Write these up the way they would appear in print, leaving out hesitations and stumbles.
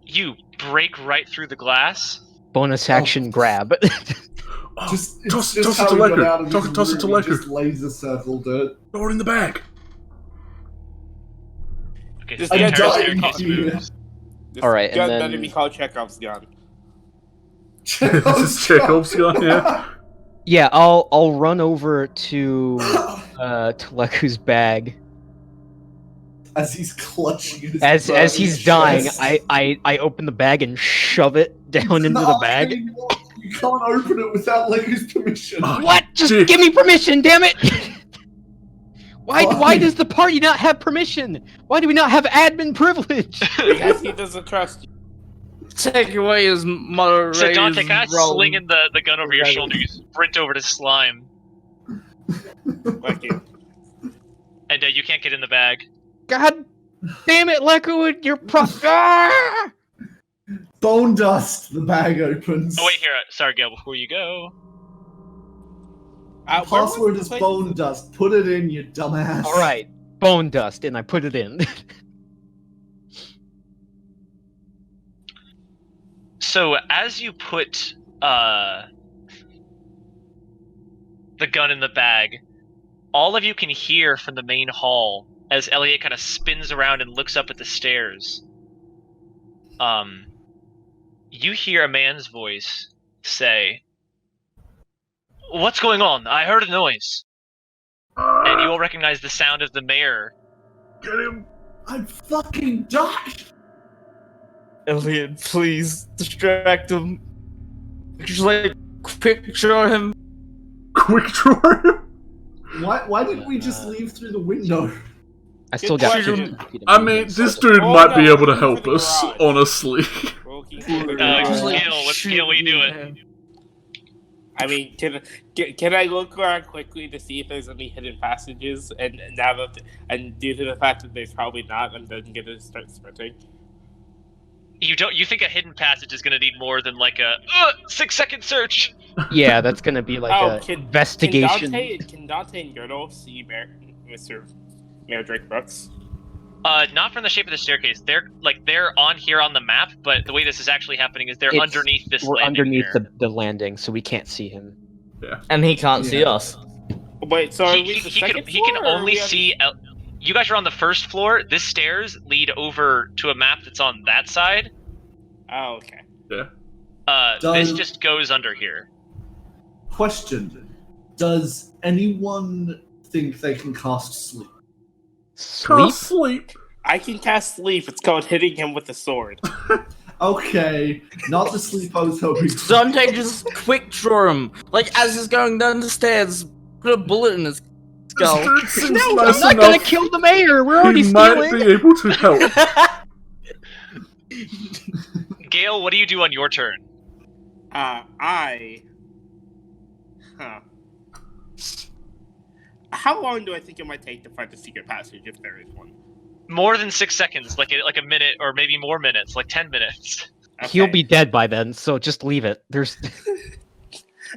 You break right through the glass. Bonus action grab. Toss it to Lecker. Toss it to Lecker. Just laser circled it. Throw it in the bag. Okay, This the guy entire died. staircase moves. This Alright, and gun then- better be called Chekhov's gun. This is Chekhov's gun, yeah. Yeah, I'll run over to Leku's bag. As he's clutching his As he's dying, chest. I open the bag and shove it down into the bag. You can't open it without Lego's permission. Oh, What? Just Gee. give me permission, damn it! Why does the party not have permission? Why do we not have admin privilege? Because he doesn't trust you. Take away his mother. So Dante, kind of slinging the gun over your shoulder, you sprint over to Slime. Like you. And you can't get in the bag. God damn it, Leku, you're Ah! Bone dust. The bag opens. Oh wait, here. Sorry, Gail. Before you go. The password is bone dust. Put it in, you dumbass. Alright, bone dust, and I put it in. So as you put the gun in the bag, all of you can hear from the main hall as Elliot kind of spins around and looks up at the stairs. You hear a man's voice say, "What's going on? I heard a noise." And you all recognize the sound of the mayor. Get him. I'm fucking died. Elliot, please distract him. Just like quick draw him. Quick draw him. Why didn't we just leave through the window? I still got Shoot 50 him. feet of I movement, mean, so- this dude Oh, might be no, able to looking help for the us, garage. honestly. Gail, what are you doing? I mean, can I look around quickly to see if there's any hidden passages? And now that due to the fact that there's probably not, I'm then gonna start sprinting. You think a hidden passage is gonna need more than like a 6-second search? Yeah, that's gonna be like a investigation. Can Dante and Girdle see Mr. Mayor Drake Brooks? Not from the shape of the staircase. They're on here on the map, but the way this is actually happening is they're It's- underneath this We're landing underneath here. the landing, so we can't see him. And he can't see Yeah. us. Wait, so are we He the can second floor, or are only we on- see. You guys are on the first floor. This stairs lead over to a map that's on that side. Oh, okay. This just goes under here. Question: does anyone think they can cast sleep? Sleep? Can't sleep. I can cast sleep. It's called hitting him with a sword. Okay, not the sleep I was hoping for. Dante just quick draw him. Like as he's going down the stairs, put a bullet in his skull. This dude seems No, nice I'm not enough. gonna kill the mayor. We're already He might stealing. be able to help. Gale, what do you do on your turn? How long do I think it might take to find the secret passage, if there is one? More than 6 seconds, like a minute or maybe more minutes, like 10 minutes. Okay. He'll be dead by then, so just leave it. There's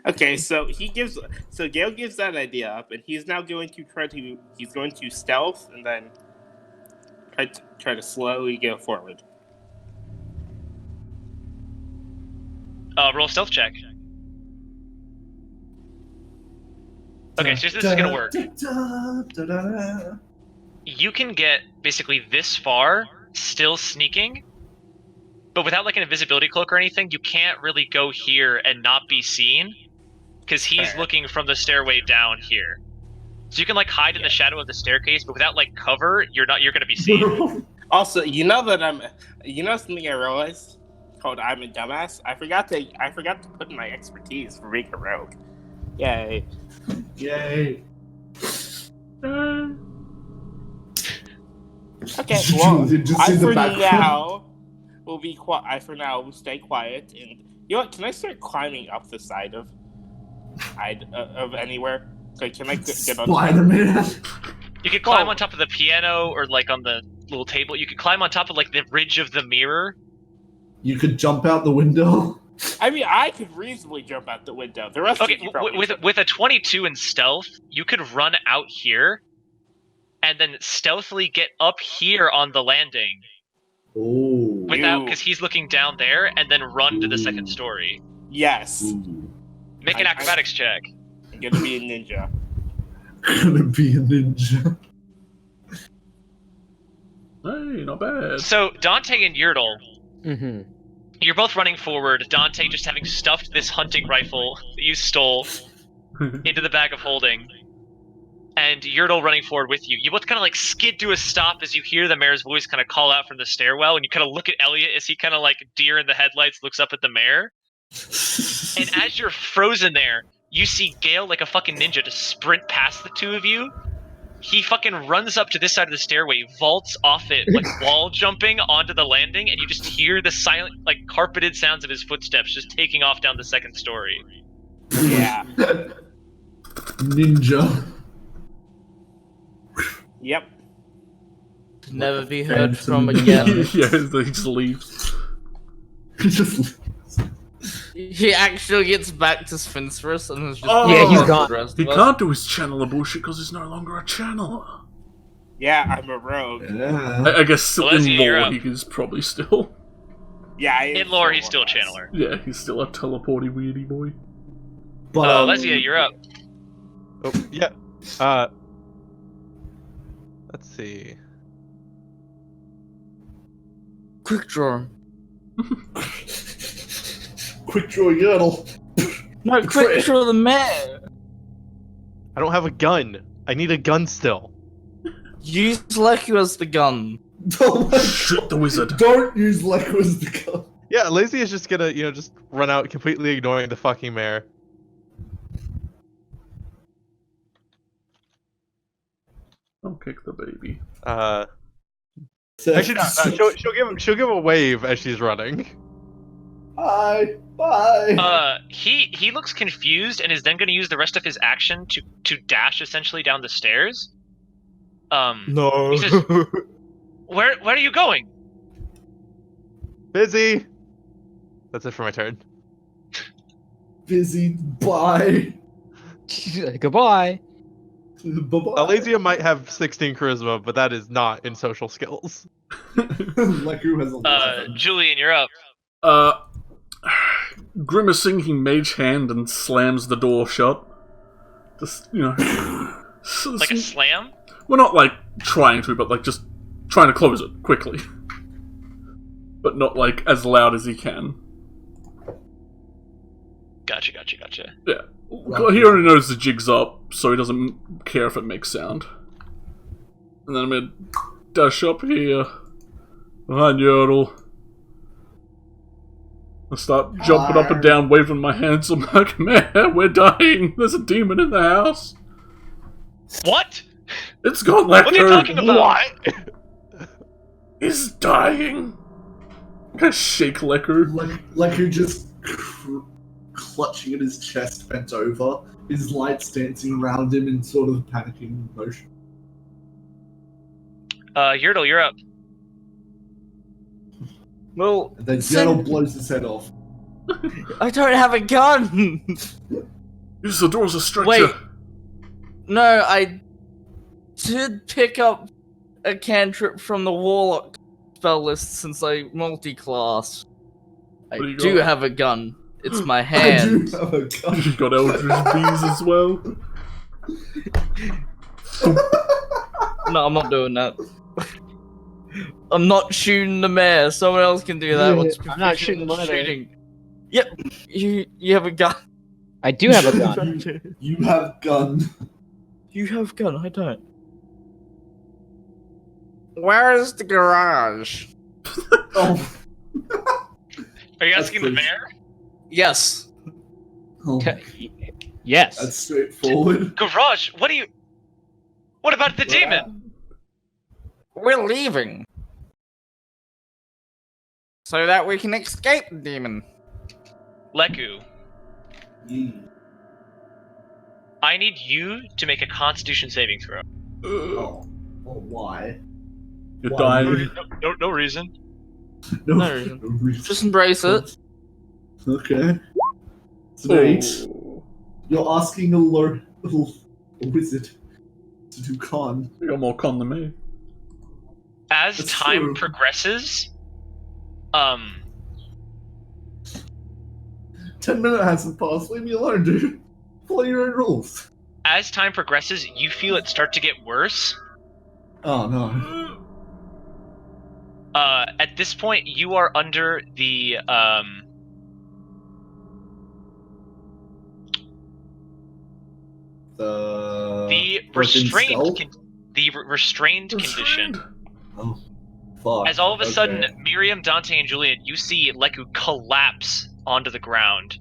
Okay, so Gale gives that idea up, and he's now going to he's going to stealth and then try to slowly go forward. Roll a stealth check. Okay, so this is gonna work. You can get basically this far, still sneaking, but without like an invisibility cloak or anything, you can't really go here and not be seen, because he's Fair. looking from the stairway down here. So you can like hide in the shadow of the staircase, but without like cover, you're gonna be seen. Also, you know something I realized called I'm a dumbass. I forgot to put in my expertise for being a rogue. Yay! Yay. Okay, well, Just I in the for background. now will be quiet. I for now will stay quiet, and you know what? Can I start climbing up the side of anywhere? Like, can I get on? Spider-Man. You could climb on top of the piano or like on the little table. You could climb on top of like the ridge of the mirror. You could jump out the window. I mean, I could reasonably jump out the window. The rest Okay, of you probably couldn't. with a 22 in stealth, you could run out here, and then stealthily get up here on the landing, Oh. without because he's looking down there, and then run to the second Ooh. story. Yes. Ooh. Make an acrobatics check. I'm gonna be a ninja. Gonna be a ninja. Hey, not bad. So Dante and Yertle, Mm-hmm. you're both running forward. Dante just having stuffed this hunting rifle that you stole into the bag of holding, and Yertle running forward with you. You both kind of like skid to a stop as you hear the mayor's voice kind of call out from the stairwell, and you kind of look at Elliot as he kind of like deer in the headlights looks up at the mayor. And as you're frozen there, you see Gale like a fucking ninja just sprint past the two of you. He fucking runs up to this side of the stairway, vaults off it, like wall jumping onto the landing, and you just hear the silent, like carpeted sounds of his footsteps just taking off down the second story. Yeah. Ninja. Yep. To never be heard from again. Yeah, he just leaves. Just He actually gets back to Sphinxus and is just Oh! Yeah, he's the gone. rest He of us. can't do his channeler bullshit because he's no longer a channeler. Yeah, I'm a rogue. yeah. I guess Well, in Leslie, you're lore up. he is probably still. Yeah, I In lore, he's still a channeler. Yeah, he's still a teleporty weirdy boy. But Lesia, you're up. Oh, yeah. Let's see. Quick draw. quick draw Yertle. No, quick draw the mayor. I don't have a gun. I need a gun still. Use Leku as the gun. Oh my Shoot the wizard. Don't use Leku as the gun. Yeah, Lazy is just gonna, just run out completely ignoring the fucking mayor. Don't kick the baby. Actually, no, she'll give a wave as she's running. Hi. Bye. He looks confused and is then going to use the rest of his action to dash essentially down the stairs. No. He says, Where are you going? Busy. That's it for my turn. Busy. Bye. Goodbye. Bye-bye. Alazia might have 16 charisma, but that is not in social skills. Leku has 11. Julian, you're up. Grimacing, he mage hand and slams the door shut. Just, Like a slam? Well, not like trying to, but like just trying to close it quickly. But not like as loud as he can. Gotcha. Yeah. He already knows the jig's up, so he doesn't care if it makes sound. And then I'm gonna dash up here behind Yodel. I start jumping up and down, waving my hands. I'm like, man, we're dying. There's a demon in the house. What? It's got What are you talking Lecker. about? He's dying. I shake Lecker. Leku just clutching at his chest, bent over. His lights dancing around him in sort of panicking motion. Yertle, you're up. Well, And then Yertle blows his head off. I don't have a gun. Use the door as a stretcher. Wait. No, I did pick up a cantrip from the Warlock spell list since I multi-class. I What do you do got? have a gun. It's my I do hand. have a gun. You got Eldritch Bees as well. No, I'm not doing that. I'm not shooting the mayor. Someone else can do that. What's I'm not shooting the mayor. shooting? Yep, you have a gun. I do have a gun. You have gun. You have a gun. I don't. Where is the garage? Oh. Are you That's asking the pretty- mayor? Yes. Oh. Yes. That's straightforward. Garage, what about the demon? We're leaving. So that we can escape the demon. Leku, Yeah. I need you to make a Constitution saving throw. Oh. Well, why? You're Why? dying. No reason. No reason. Just embrace it. Okay. It's an 8. Oh. You're asking a wizard to do con. You got more con than me. As That's time true. progresses, 10 minutes hasn't passed. Leave me alone, dude. Follow your own rules. As time progresses, you feel it start to get worse. Oh no. At this point, you are under the restrained condition. Oh, fuck. As all of a sudden, Okay. Miriam, Dante, and Julian, you see Leku collapse onto the ground,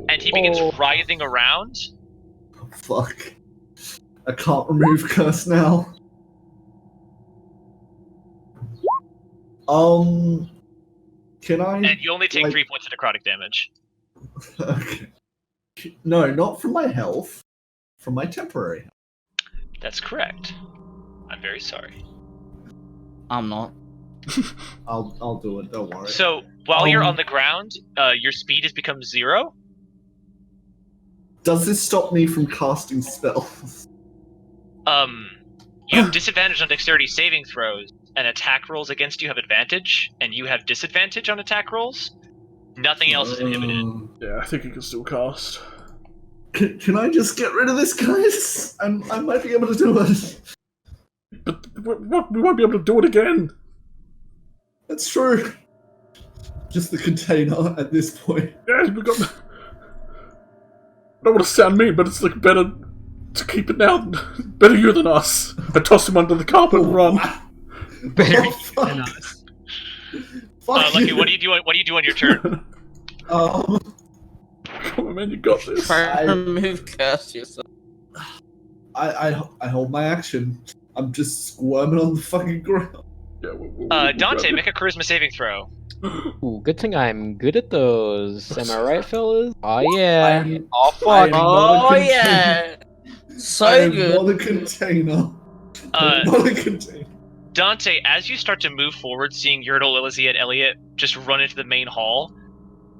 and he begins writhing around. Oh, fuck. I can't remove curse now. Can I? And you only take like- 3 points of necrotic damage. Okay. No, not from my health. From my temporary. That's correct. I'm very sorry. I'm not. I'll do it. Don't worry. So while you're on the ground, your speed has become 0. Does this stop me from casting spells? You have disadvantage on dexterity saving throws, and attack rolls against you have advantage, and you have disadvantage on attack rolls. Nothing else is inhibited. Yeah, I think you can still cast. Can I just get rid of this, guys? I might be able to do it. But we won't be able to do it again. That's true. Just the container at this point. Yeah, we got. I don't want to sound mean, but it's like better to keep it now. Better you than us. I toss him under the carpet and run. Better Oh, fuck. than us. Fuck Lucky, you. what do you do? What do you do on your turn? Come on, man, you got this. Try to remove curse yourself. I hold my action. I'm just squirming on the fucking ground. Yeah, we'll Dante, grab make a charisma saving throw. it. Ooh, good thing I'm good at those. Am I right, fellas? Oh yeah. I'm- Oh I fuck. am not a Oh container. yeah! So I am good. not a container. Uh, Not a container. Dante, as you start to move forward, seeing Yertle, Ilizia, and Elliot just run into the main hall,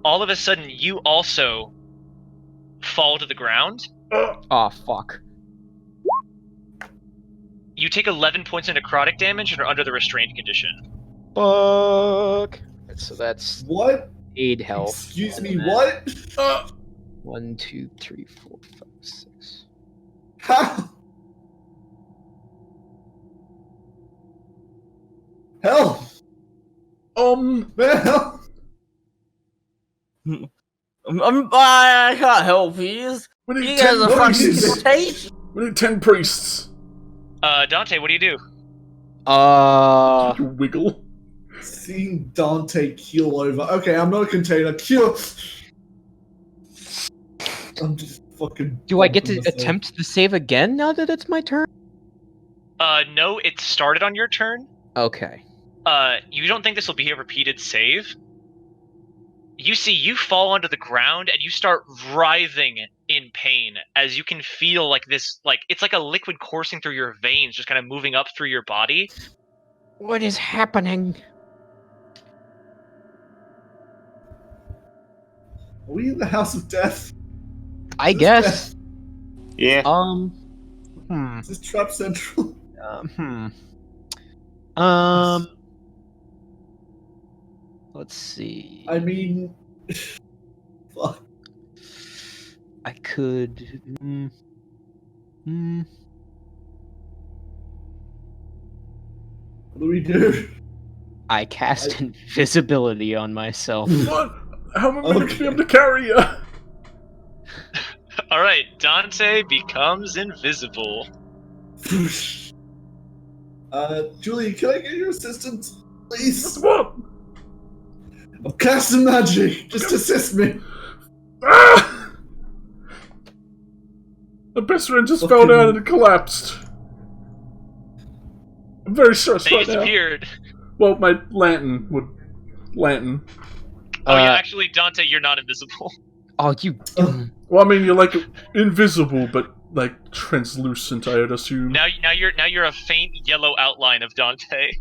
all of a sudden you also fall to the ground. Oh fuck. You take 11 points of necrotic damage and are under the restrained condition. Fuck. So that's What? 8 health. Excuse me, what? 1, 2, 3, 4, 5, 6. How? Hell! Man, I can't help you. We You need guys 10 are fucking priests. patient. We need 10 priests. Dante, what do you do? You wiggle. seeing Dante keel over. Okay, I'm not a container. Keel. I'm just fucking. Do I get to bumping myself. attempt the save again now that it's my turn? No, it started on your turn. Okay. You don't think this will be a repeated save? You see, you fall onto the ground and you start writhing in pain as you can feel like this, like it's like a liquid coursing through your veins, just kind of moving up through your body. What is happening? Are we in the House of Death? I Is this guess. Death? Yeah. Is this Trap Central? Let's see. I mean, fuck. I could. What do we do? I cast invisibility on myself. What? How am I meant to Okay. be able to carry you? All right, Dante becomes invisible. Julie, can I get your assistance, please? What? I'm casting magic. Just assist me. Ah! The best friend just fell down and collapsed. I'm very stressed They right now. disappeared. Well, my lantern. Oh yeah, actually, Dante, you're not invisible. Oh, you. Well, I mean, you're like invisible, but like translucent, I would assume. Now you're a faint yellow outline of Dante.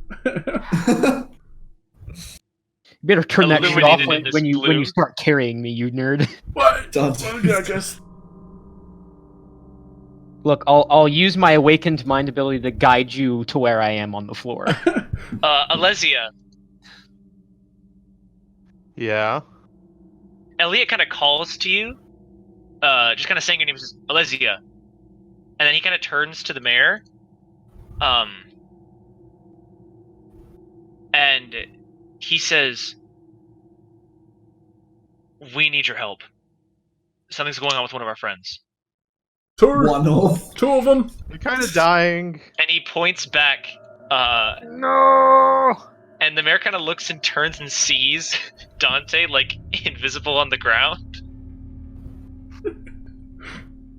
You better turn that shit off Illuminated in this when you blue. start carrying me, you nerd. What? Dante. Well, yeah, I guess. Look, I'll use my awakened mind ability to guide you to where I am on the floor. Alesia, Yeah. Elliot kind of calls to you, just kind of saying your name, says Alesia, and then he kind of turns to the mayor, and he says, "We need your help. Something's going on with one of our friends." One off. Two of them. You're kind of dying. And he points back, No. and the mayor kind of looks and turns and sees Dante, like, invisible on the ground.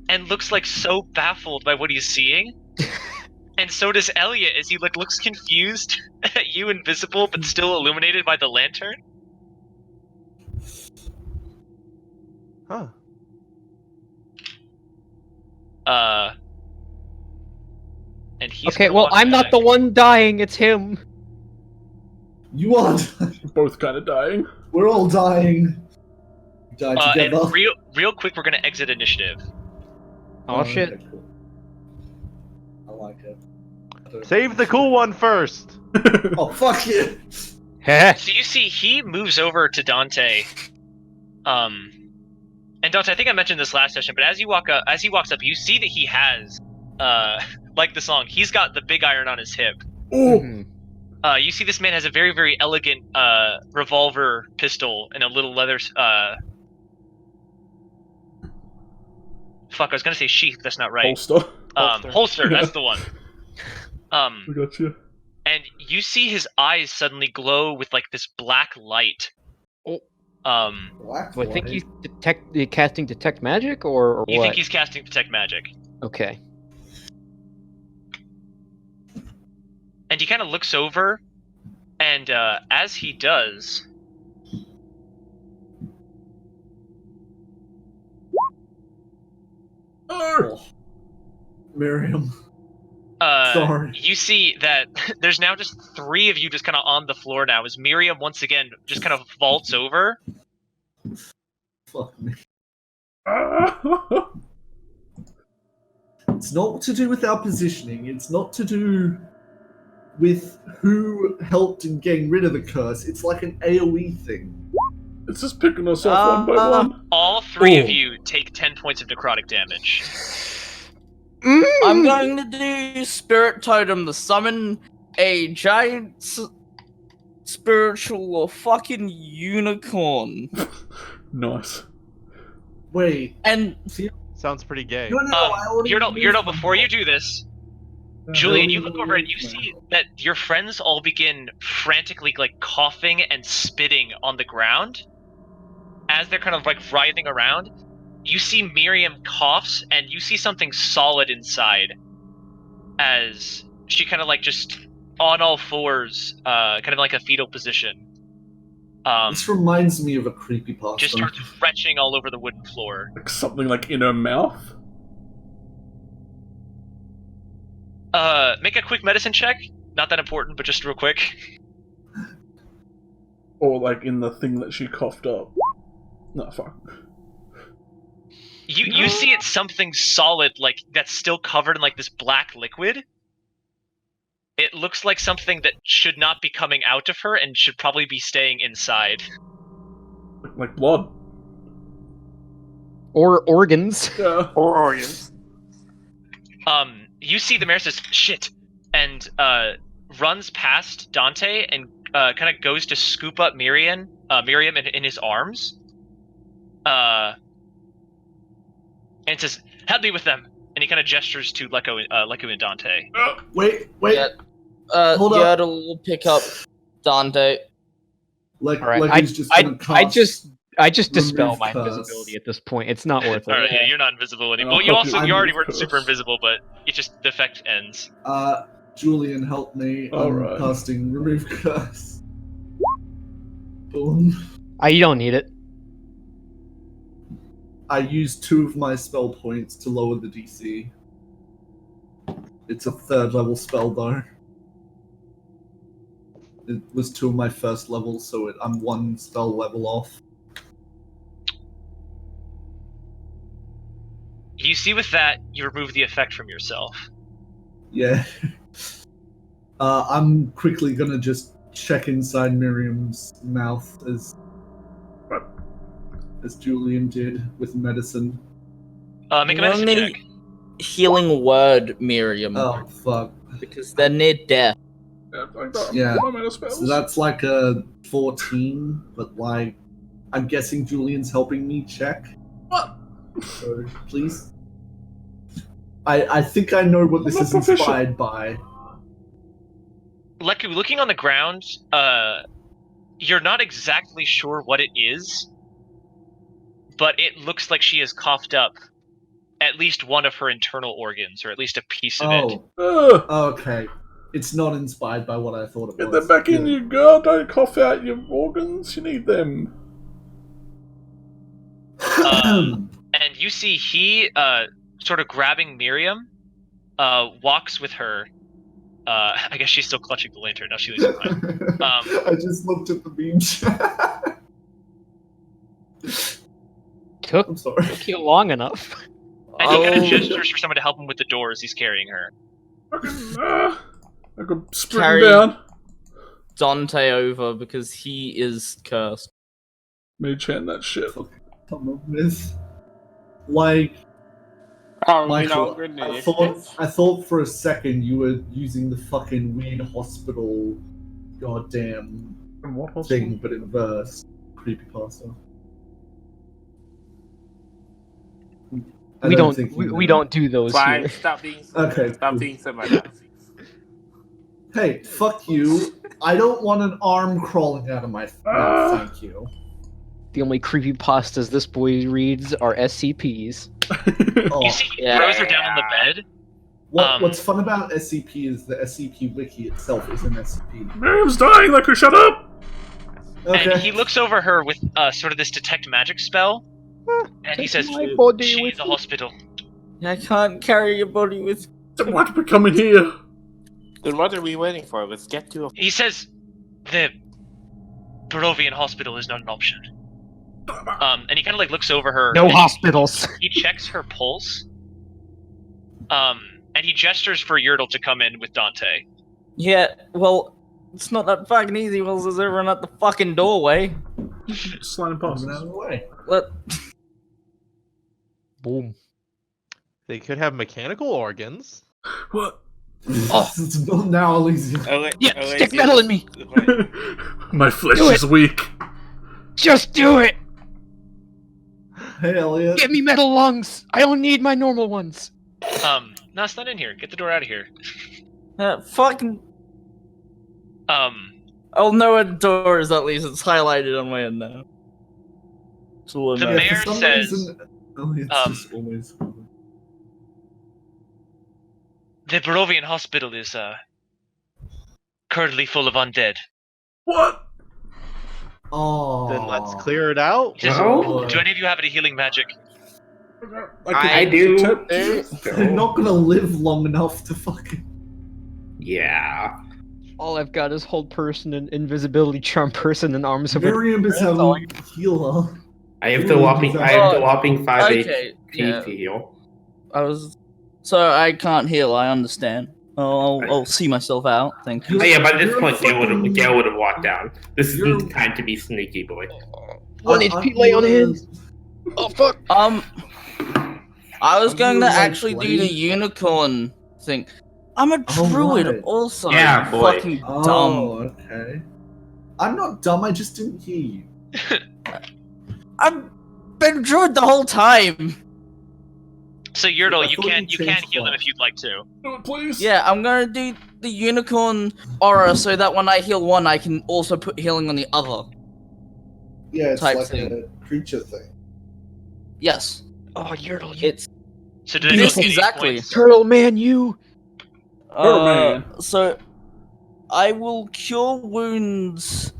And looks, like, so baffled by what he's seeing. And so does Elliot, as he, like, looks confused at you, invisible, but still illuminated by the lantern. Huh. And he's Okay, gonna well, walk I'm not back. the one dying, it's him. You are. Both kind of dying. We're all dying. We die And together. real quick, we're gonna exit initiative. Oh, shit. Okay, cool. I like it. Save the cool one first. Oh, fuck you! Heh. So you see, he moves over to Dante. And Dante, I think I mentioned this last session, but as he walks up, you see that he has, like the song, he's got the big iron on his hip. Oh, Mhm. You see this man has a very, very elegant revolver pistol and a little leather. Fuck, I was gonna say sheath. That's not right. holster. Holster. Yeah. That's the one. I got you. And you see his eyes suddenly glow with like this black light. Oh. Black Do I think light. he's casting detect magic or You what? think he's casting detect magic, Okay. and he kind of looks over, and as he does, Oh. Miriam. Sorry. you see that there's now just three of you just kind of on the floor now, as Miriam once again just kind of vaults over. Fuck me. It's not to do with our positioning. It's not to do with who helped in getting rid of the curse. It's like an AoE thing. It's just picking us off one by one. All three of Ooh. you take 10 points of necrotic damage. I'm going to do Spirit Totem to summon a giant spiritual fucking unicorn. Nice. Wait. And Sounds pretty gay. No, I already Yurdo, before you do this, Julian, you look over and you No. see that your friends all begin frantically, like, coughing and spitting on the ground as they're kind of, like, writhing around. You see Miriam coughs, and you see something solid inside as she kind of, like, just on all fours, kind of like a fetal position. This reminds me of a creepypasta. Just starts retching all over the wooden floor. Like something like in her mouth. Make a quick medicine check. Not that important, but just real quick. Or like in the thing that she coughed up. No, fuck. You see it's something solid, like, that's still covered in, like, this black liquid. It looks like something that should not be coming out of her and should probably be staying inside. Like blood. Or organs. Yeah. Or organs. You see the mayor says, shit, and runs past Dante and kind of goes to scoop up Miriam in his arms. And says, help me with them. And he kind of gestures to Leku and Dante. Wait. Yeah. Hold up. Yertle will pick up Dante. Like, Alright, like he's just gonna cast I just dispel remove my curse. invisibility at this point. It's not worth it. Alright, yeah, you're not invisible anymore. I'll Well, you help you also you already remove weren't super curse. invisible, but it just the effect ends. Julian, help me. I'm Alright. casting remove curse. Boom. You don't need it. I used 2 of my spell points to lower the DC. It's a 3rd level spell though. It was 2 of my 1st levels, so I'm 1 spell level off. You see with that, you remove the effect from yourself. Yeah. I'm quickly gonna just check inside Miriam's mouth as as Julian did with medicine. Make a medicine check. Healing word, Miriam, Oh fuck. because they're near death. Yeah. My mana spells. So that's like a 14, but like, I'm guessing Julian's helping me check. What? So please. I think I know what this I'm is not proficient. inspired by. Looking on the ground, you're not exactly sure what it is, but it looks like she has coughed up at least one of her internal organs, or at least a piece of it. Okay. It's not inspired by what I thought it Get was. them back in, you girl. Don't cough out your organs. You need them. And you see he, sort of grabbing Miriam, walks with her. I guess she's still clutching the lantern. Now she leaves it behind. I just looked at the beam chat. I'm sorry. Took you long enough. And he kind of gestures for someone to help him with the door as he's carrying her. I could sprint Carry- down. Dante over because he is cursed. Mage hand that shit. Come on, miss. Like, Oh, Michael, good I thought for a second you were using the fucking weird hospital goddamn And what hospital? thing, but in verse. Creepypasta. We don't do those Fine, here. stop being Okay, stop cool. being so much. Hey, fuck you. I don't want an arm crawling out of my mouth, thank you. The only creepypastas this boy reads are SCPs. Oh, You see he yeah. throws her down on the bed. what's fun about SCP is the SCP wiki itself is an SCP. Miriam's dying, like her, shut up! Okay. And he looks over her with sort of this detect magic spell. And he says, My body she's with in the me. hospital. I can't carry your body with. Then why did we come in here? Then what are we waiting for? Let's get to a. He says, the Barovian hospital is not an option. And he kind of like looks over her. No and hospitals. He checks her pulse. And he gestures for Yertle to come in with Dante. Yeah, well, it's not that fucking easy. Well, there's everyone at the fucking doorway. Sliding past Moving out us. of the way. What? Boom. They could have mechanical organs. What? It's now Elysium. Yeah, stick metal in me. My flesh Do is weak. Just do it. Hey, Elliot. Give me metal lungs. I don't need my normal ones. No, it's not in here. Get the door out of here. Fucking. I'll know where the door is at least. It's highlighted on my end now. So The we'll know. mayor for some says, reason, Elliot's just always. the Barovian hospital is, currently full of undead. What? Oh. Then let's clear it out. He says, No. do any of you have any healing magic? I do. They're not gonna live long enough to fucking. Yeah. All I've got is hold person and invisibility charm person and arms of Miriam is That's all having healer. I have the whopping 5 Okay, HP yeah. to heal. So I can't heal. I understand. I'll see myself out. Thank you. Oh yeah, by this You're point fucking- Gale would have walked down. This is You're- the time to be sneaky, boy. 1 HP lay on hands. Oh fuck. I was I'm going to doing, like, actually do the 20. unicorn thing. I'm a Oh, druid right. also. Yeah, you boy. Fucking dumb. Oh, okay. I'm not dumb. I just didn't hear you. I've been druid the whole time. So Yertle, I you thought can you heal changed them that. if you'd like to. Do it, please. Yeah, I'm gonna do the unicorn aura so that when I heal one, I can also put healing on the other. Yeah, it's Type like thing. a creature thing. Yes, Oh, Yertle, you it's So do they Yes, both get 8 exactly. points? turtle man, you. Oh, man. So I will cure wounds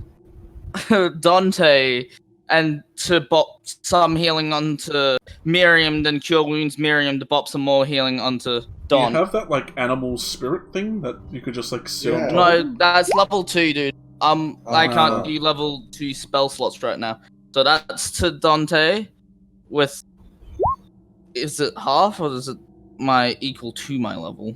Dante and to bop some healing onto Miriam, then cure wounds Miriam to bop some more healing onto Do Don. you have that, like, animal spirit thing that you could just, like, sit on Yeah. top No, of? that's level 2, dude. I Ah. can't do level 2 spell slots right now. So that's to Dante with. Is it half or is it equal to my level?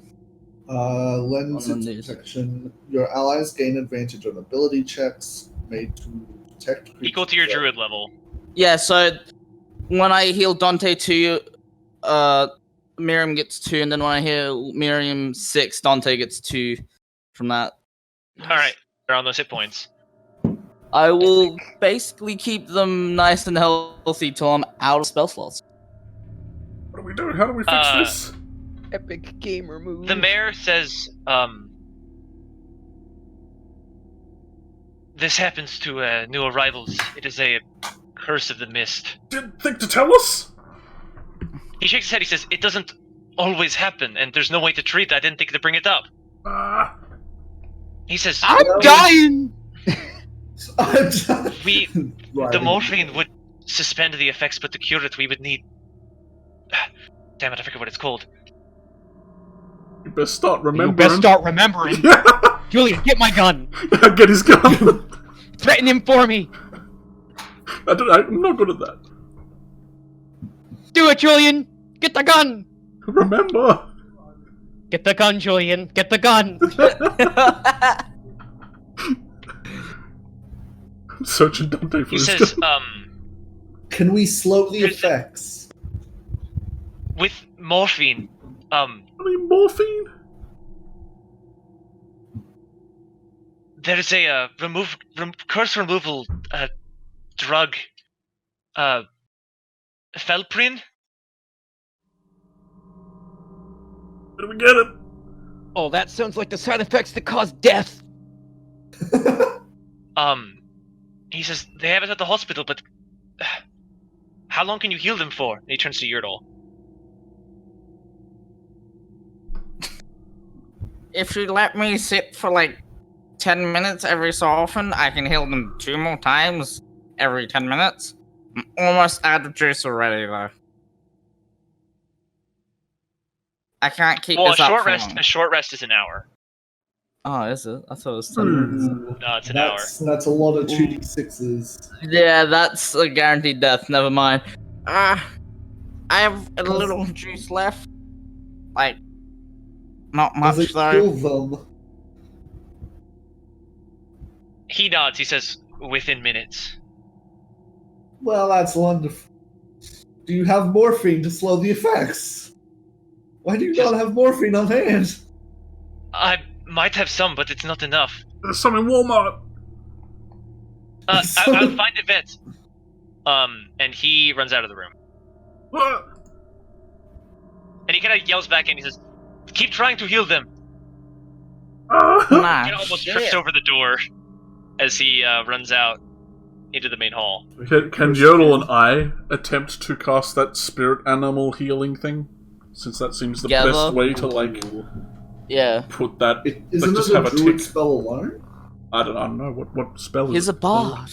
Lens On its these. protection. Your allies gain advantage on ability checks made to detect. Equal to your creatures. druid level. Yeah, so when I heal Dante 2, Miriam gets 2, and then when I heal Miriam 6, Dante gets 2 from that. Alright, they're on those hit points. I will basically keep them nice and healthy till I'm out of spell slots. What do we do? How do we fix this? Epic gamer move. The mayor says, this happens to new arrivals. It is a curse of the mist. Didn't think to tell us? He shakes his head, he says, it doesn't always happen, and there's no way to treat it. I didn't think to bring it up. He says, I'm dying! the morphine would suspend the effects, but to cure it, we would need... Damn it, I forget what it's called. You best start remembering. You best start remembering. Julian, get my gun. Get his gun. Threaten him for me. I'm not good at that. Do it, Julian. Get the gun. Remember. Get the gun, Julian. Get the gun. I'm searching Dante for He his says, gun. Can we slow the effects? with morphine, I mean, morphine? there's a curse removal drug, Felprin. Where do we get it? Oh, that sounds like the side effects that cause death. He says they have it at the hospital, but how long can you heal them for? And he turns to Yurdle. If you let me sit for like 10 minutes every so often, I can heal them 2 more times every 10 minutes. I'm almost out of juice already, though. I can't keep Well, this up for long. a short rest is an hour. Oh, is it? I thought it was 10 minutes. No, it's an hour. That's a lot of 2d6s. Yeah, that's a guaranteed death. Never mind. I have a little juice left. Like, not much Does it though. kill them? He nods. He says, within minutes. Well, that's wonderful. Do you have morphine to slow the effects? Why do you not have morphine on hand? I might have some, but it's not enough. There's some in Walmart. I'll find a vet. And he runs out of the room. What? And he kind of yells back in. He says, "Keep trying to heal them." Nah, He almost shit. trips over the door as he runs out into the main hall. Can Yodel and I attempt to cast that spirit animal healing thing? Since that seems the Together? best way to, like, Yeah. put that... Isn't just it have a a druid tick. spell alone? I don't know. What spell is He's a it? bard.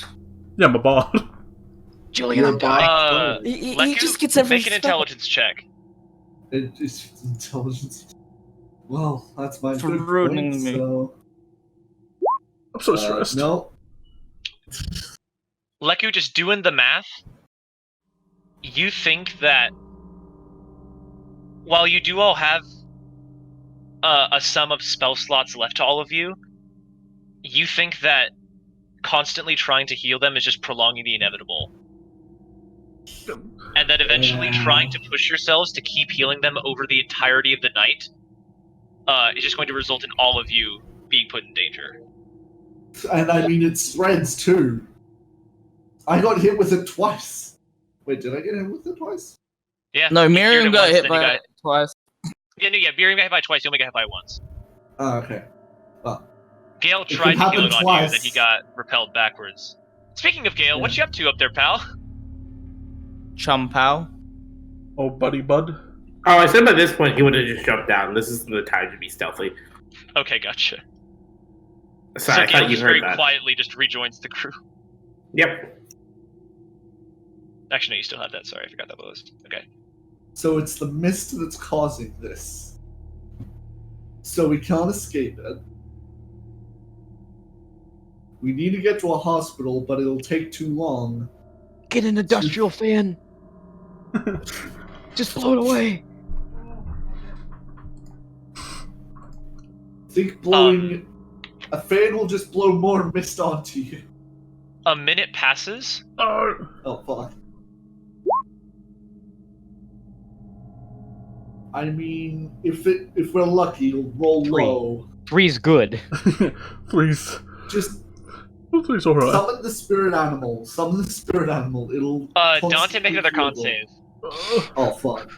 Yeah, I'm a bard. Julian, I'm You're dying. He Leku, just gets every make an spell. intelligence check. It's intelligence. Well, that's my For good ruining point, me. so... I'm so stressed. No. Leku, just doing the math, you think that while you do all have a sum of spell slots left to all of you, you think that constantly trying to heal them is just prolonging the inevitable. And that eventually trying to push yourselves to keep healing them over the entirety of the night is just going to result in all of you being put in danger. And I mean, it spreads too. I got hit with it twice. Wait, did I get hit with it twice? Yeah. No, you Miriam it got once, hit then you by it twice. Miriam got hit by twice, you only got hit by once. Oh, okay. Gale It tried can to heal happen it on you, twice. then he got repelled backwards. Speaking of Gale, what you up to up there, pal? Chumpao. Oh, buddy bud. Oh, I said by this point he would have just jumped down. This isn't the time to be stealthy. Okay, gotcha. Sorry, So I Gale thought you just very heard that. quietly just rejoins the crew. Yep. Actually, no, you still have that. Sorry, I forgot that was. Okay. So it's the mist that's causing this. So we can't escape it. We need to get to a hospital, but it'll take too long. Get an industrial fan. Just blow it away. I think blowing a fan will just blow more mist onto you. A minute passes, Oh. Oh fuck. I mean, if we're lucky, it'll roll 3. low. 3's good. Please. Just Please, alright. summon the spirit animal. Summon the spirit animal. It'll. Dante, make another con constantly save. Oh fuck.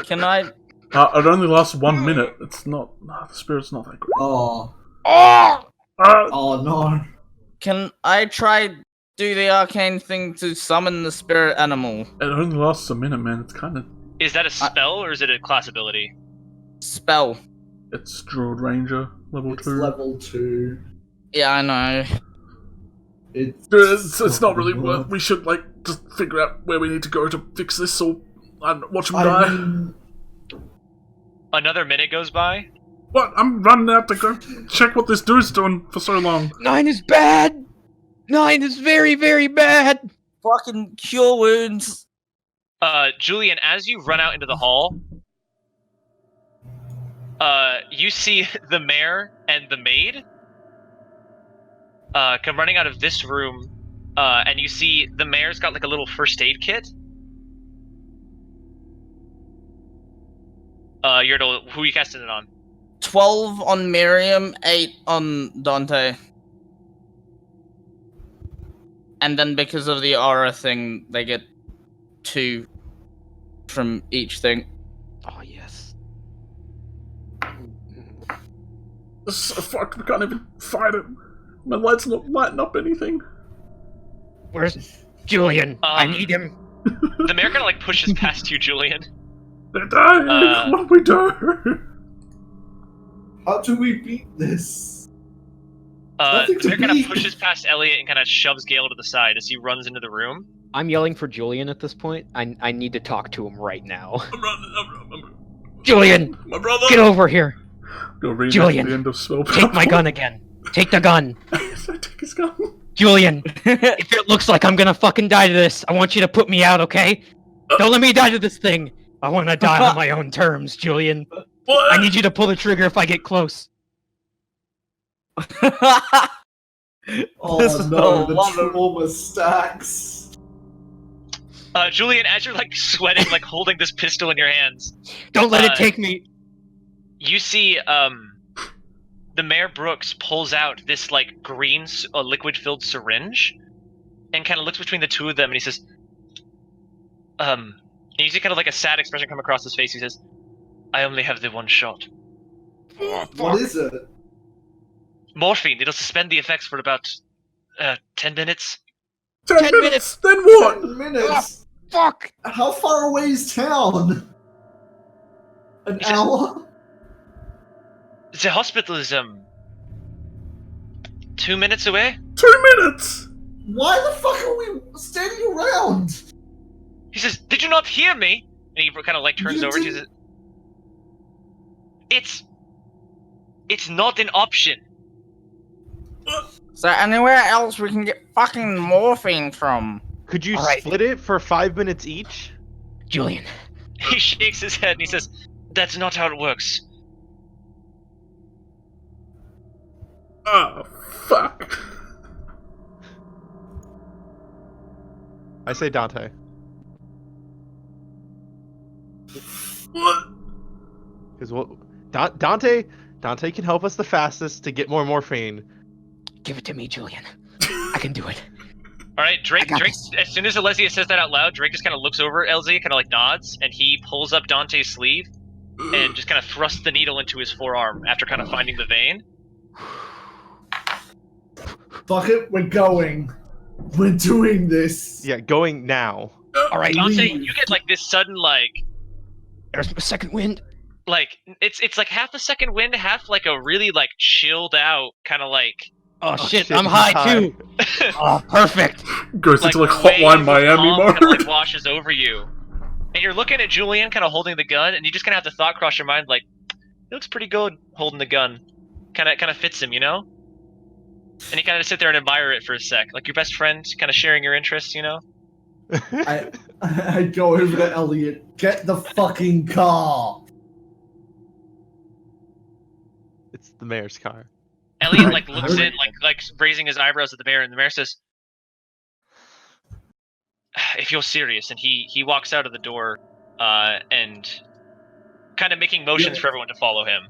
Can I? It only lasts 1 minute. It's not. The spirit's not that great. Oh. Oh! Oh no. Can I try do the arcane thing to summon the spirit animal? It only lasts a minute, man. It's kind of. Is that a spell or is it a class ability? Spell. It's Strahd Ranger level It's 2. level 2. Yeah, I know. It's not really worth. We should just figure out where we need to go to fix this, or watch him die. I mean, Another minute goes by. What? I'm running out to go check what this dude's doing for so long. 9 is bad! 9 is very, very bad! Fucking cure wounds. Julian, as you run out into the hall, you see the mayor and the maid come running out of this room, and you see the mayor's got like a little first aid kit. Yurtle, who are you casting it on? 12 on Miriam, 8 on Dante. And then because of the aura thing, they get 2 from each thing. Oh, yes. This is so fucked. We can't even fight him. My light's not lighting up anything. Where's Julian? I need him. The mayor kind of pushes past you, Julian. They're dying. What do we do? how do we beat this? The mayor kind of pushes past Elliot and kind of shoves Gale to the side as he runs into the room. I'm yelling for Julian at this point. I need to talk to him right now. I'm running. Julian! My brother! Get over here! Go read Julian, the end of Spellbound. Take my gun again. Take the gun. Take his gun. Julian, if it looks like I'm gonna fucking die to this, I want you to put me out, okay? Don't let me die to this thing. I want to die on my own terms, Julian. What? I need you to pull the trigger if I get close. Oh This is no, a the lot of- trauma stacks. Julian, as you're sweating, holding this pistol in your hands, Don't let it take me. you see the Mayor Brooks pulls out this green liquid-filled syringe and kind of looks between the two of them and he says, and you see kind of a sad expression come across his face. He says, I only have the one shot. What is it? Morphine. It'll suspend the effects for about 10 minutes. 10 minutes. Then what? 10 minutes. Fuck! How far away is town? An He says- hour? The hospital is 2 minutes away. 2 minutes. Why the fuck are we standing around? He says, "Did you not hear me?" And he kind of turns You over to didn't- says, "It's not an option." Is there anywhere else we can get fucking morphine from? Could you Alright. split it for 5 minutes each? Julian, He shakes his head and he says, "That's not how it works." Oh, fuck. I say Dante. What? Because Dante can help us the fastest to get more morphine. give it to me, Julian. I can do it. All right, Drake. got Drake. this. As soon as Alesia says that out loud, Drake just kind of looks over at LZ, kind of nods, and he pulls up Dante's sleeve and just kind of thrusts the needle into his forearm after kind of finding the vein. Fuck it, we're going. We're doing this. Yeah, going now. All right, Dante, Leave. you get this sudden there's a second wind. it's half a second wind, half a really chilled out kind of Oh, shit, shit, I'm he's high high. too. Oh, perfect. Goes into wave Hotline of Miami calm mode. kinda, washes over you, and you're looking at Julian kind of holding the gun, and you just kind of have the thought cross your mind he looks pretty good holding the gun, kind of fits him, you know. And you kind of sit there and admire it for a sec, like your best friend, kind of sharing your interests, you know. I go over to Elliot. Get the fucking car. It's the mayor's car. Elliot looks in, raising his eyebrows at the mayor, and the mayor says, "If you're serious," and he walks out of the door, and kind kind of making motions for everyone to follow him.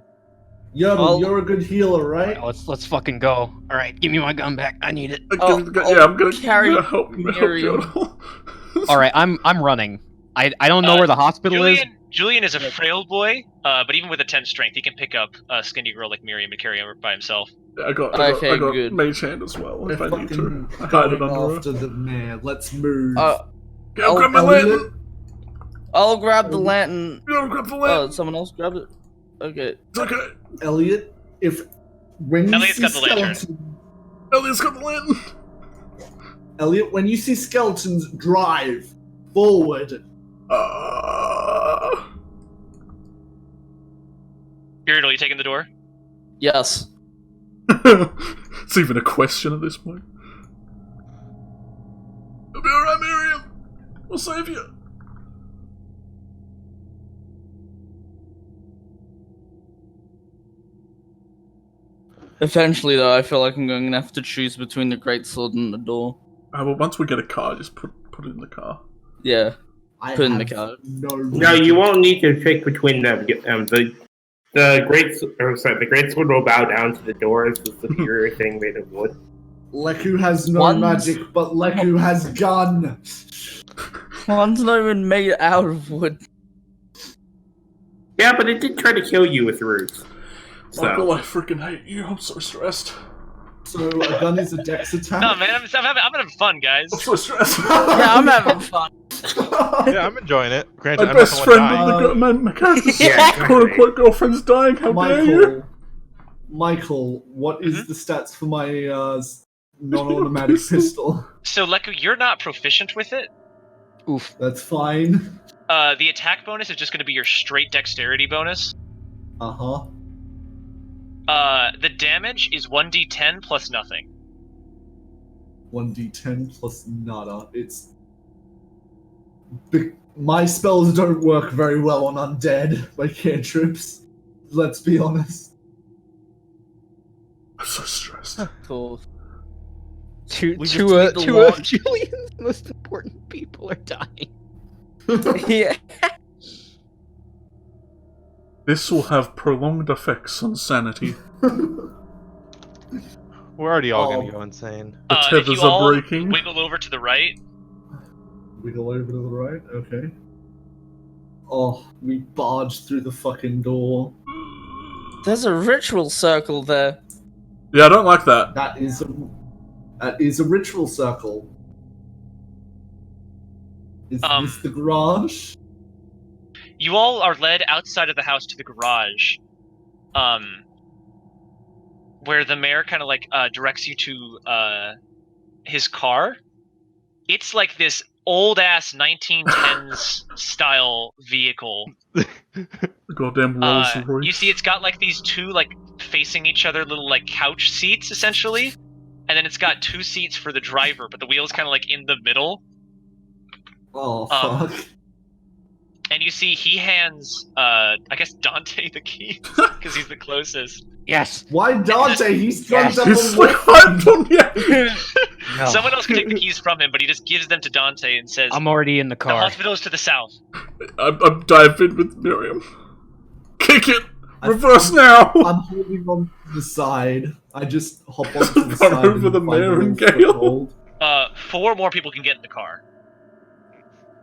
Yodel, Well- you're a good healer, right? Let's fucking go. All right, give me my gun back. I need it. Give me the gun. Yeah, I'm gonna carry help Miriam. Yodel. All right, I'm running. I don't know where the hospital is. Julian is a frail boy, but even with a 10 strength, he can pick up a skinny girl like Miriam and carry her by himself. I got Okay, good. mage hand as well We're if I need to. fucking I hide it going under after her. the mayor. Let's move. Go grab my lantern! I'll grab the lantern. Go grab the Oh, lantern! someone else grabbed it? Okay. It's okay. Elliot, when you Elliot's see got the lantern. skeletons, Elliot's got the lantern! Elliot, when you see skeletons, drive forward. Uriel, you taking the door? Yes. It's even a question at this point. It'll be alright, Miriam! We'll save you! Eventually, though, I feel like I'm going to have to choose between the greatsword and the door. Well, once we get a car, just put it in the car. Yeah. I Put in the have car. No, you won't need to pick between them. The great sword will bow down to the door as the superior thing made of wood. Leku has no One's- magic, but Leku has gun. One's not even made out of wood. Yeah, but it did try to kill you with roots. Michael, So I freaking hate you. I'm so stressed. So a gun is a dex attack. No, man, I'm having fun, guys. I'm so stressed. Yeah, I'm having fun. Yeah, I'm enjoying it. Granted, My I'm not best the one friend dying. and my character's Yeah, quote-unquote girlfriend's dying. How dare you? Michael, what is the stats for my non-automatic pistol? So, Leku, you're not proficient with it. Oof. That's fine. The attack bonus is just going to be your straight dexterity bonus. Uh-huh. The damage is 1d10 plus nothing. 1d10 plus nada. My spells don't work very well on undead, my cantrips. Let's be honest. I'm so stressed. Cool. Two We just of need the launch. Julian's most important people are dying. Yeah. This will have prolonged effects on sanity. We're already all Oh. gonna go insane. The If tethers you are all breaking. wiggle over to the right, Wiggle over to the right, okay. Oh, we barged through the fucking door. There's a ritual circle there. Yeah, I don't like that. That is a ritual circle. Is this the garage? you all are led outside of the house to the garage, where the mayor kind of like directs you to his car. It's like this old ass 1910s style vehicle. Goddamn Rolls Royce. You see, it's got like these two like facing each other little like couch seats essentially, and then it's got two seats for the driver, but the wheel's kind of like in the middle. Oh, Um, fuck. And you see, he hands I guess Dante the keys because he's the closest. Yes. Why Dante? He's drugged Yes. up He's on like hyped on you. No. Someone else can take the keys from him, but he just gives them to Dante and says, I'm already in the "The car. hospital is to the south." I'm diving with Miriam. Kick it! Reverse now! I'm holding on to the side. I just hop onto the Run side over the find mayor a and little Gale. foothold. 4 more people can get in the car.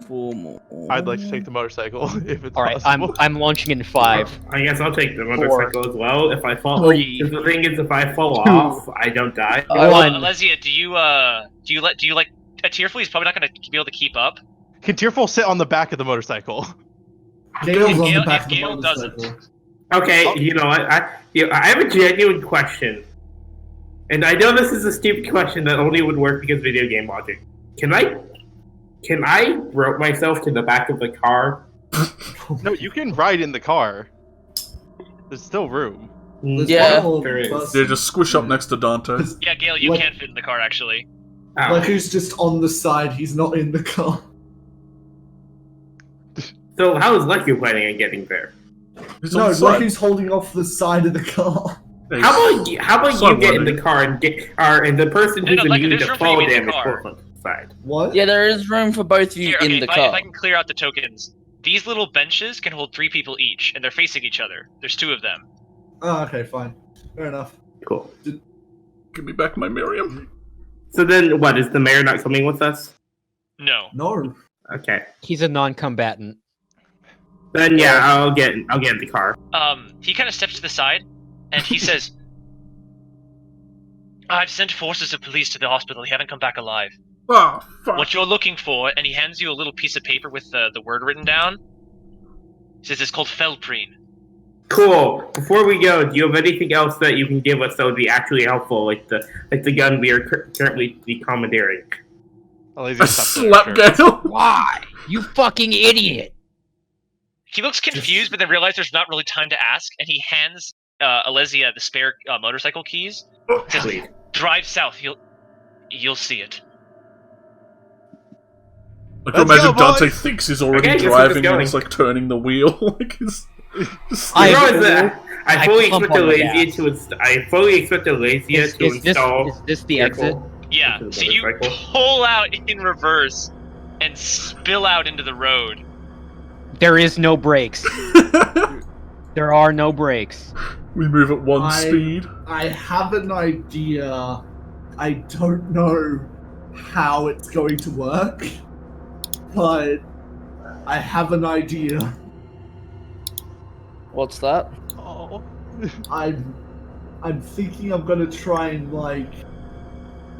4 more. I'd like to take the motorcycle if it's All right, possible. I'm launching in 5. I guess I'll take the motorcycle as well. If I fall, 3. because the thing is, if I fall 2. off, I don't die. Alesia, do you like Tearful? He's probably not going to be able to keep up. Can Tearful sit on the back of the motorcycle? Gale's on Gale- the back if of the Gale motorcycle. doesn't. Okay, you know what? I have a genuine question, and I know this is a stupid question that only would work because of video game logic. Can I rope myself to the back of the car? No, you can ride in the car. There's still room. There's Yeah. one more There is. person. Yeah, just squish up next to Dante. Yeah, Gale, you Like- can't fit in the car actually. Ow. Like who's just on the side, he's not in the car. So how is Lucky planning on getting there? He's No, on the like side. who's holding off the side of the car. Hey, How about Sorry, you get in buddy. the car and the person No, who's no, Lucky, immune there's to room for you fall in the damage car. goes on the side? What? Yeah, there is room for both of you Here, in okay, the if I car. can clear out the tokens. These little benches can hold 3 people each, and they're facing each other. There's 2 of them. Oh, okay, fine. Fair enough. Cool. Give me back my Miriam. So then, what is the mayor not coming with us? No. No. Okay. He's a non-combatant. Then yeah, I'll get in the car. He kind of steps to the side, and he says, I've sent forces of police to the hospital. They haven't come back alive. Ah, fuck. What you're looking for, and he hands you a little piece of paper with the word written down. He says it's called Felprine. Cool. Before we go, do you have anything else that you can give us that would be actually helpful, like the gun we are currently commandeering? A slap Gale. Why? You fucking idiot! He looks confused, but then realizes there's not really time to ask, and he hands Alesia the spare motorcycle keys. Says, Please. drive south. You'll see it. I can Let's imagine go, Dante boys. thinks he's already Okay, guess we're driving just and he's like turning the wheel. Like he's I- I fully pump expect on the Alesia I fully expect Alesia to install. Is this the exit? Yeah, Into the so you motorcycle. pull out in reverse and spill out into the road. There is no brakes. There are no brakes. we move at one speed. I have an idea. I don't know how it's going to work, but I have an idea. What's that? Oh. I'm thinking I'm gonna try and like